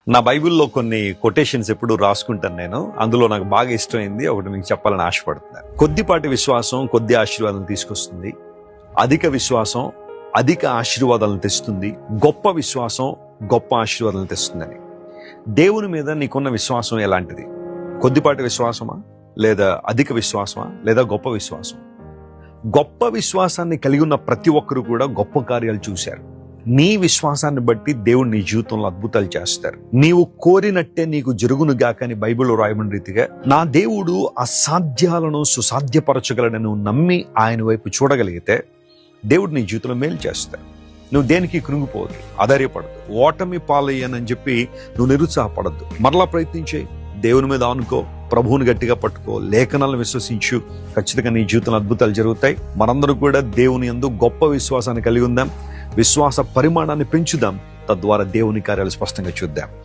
నా బైబిల్లో కొన్ని కొటేషన్స్ ఎప్పుడు రాసుకుంటాను నేను. అందులో నాకు బాగా ఇష్టమైంది ఒకటి మీకు చెప్పాలని ఆశపడుతున్నాను. కొద్దిపాటి విశ్వాసం కొద్ది ఆశీర్వాదం తీసుకొస్తుంది, అధిక విశ్వాసం అధిక ఆశీర్వాదాలను తెస్తుంది, గొప్ప విశ్వాసం గొప్ప ఆశీర్వాదాలను తెస్తుందని. దేవుని మీద నీకున్న విశ్వాసం ఎలాంటిది? కొద్దిపాటి విశ్వాసమా, లేదా అధిక విశ్వాసమా, లేదా గొప్ప విశ్వాసం? గొప్ప విశ్వాసాన్ని కలిగి ఉన్న ప్రతి ఒక్కరు కూడా గొప్ప కార్యాలు చూశారు. నీ విశ్వాసాన్ని బట్టి దేవుడు నీ జీవితంలో అద్భుతాలు చేస్తారు. నీవు కోరినట్టే నీకు జరుగును గాక అని బైబిల్లో రాయబడిన రీతిగా నా దేవుడు అసాధ్యాలను సుసాధ్యపరచగలడని నువ్వు నమ్మి ఆయన వైపు చూడగలిగితే దేవుడు నీ జీవితంలో మేలు చేస్తాడు. నువ్వు దేనికి కృంగిపోవద్దు, ఆధార్యపడద్దు, ఓటమి పాలయ్యానని చెప్పి నువ్వు నిరుత్సాహపడద్దు. మరలా ప్రయత్నించే, దేవుని మీద ఆనుకో, ప్రభువుని గట్టిగా పట్టుకో, లేఖనాలను విశ్వసించు. ఖచ్చితంగా నీ జీవితంలో అద్భుతాలు జరుగుతాయి. మనందరూ కూడా దేవుని యందు గొప్ప విశ్వాసాన్ని కలిగి ఉందాం. విశ్వాస పరిమాణాన్ని పెంచుదాం. తద్వారా దేవుని కార్యాలు స్పష్టంగా చూద్దాం.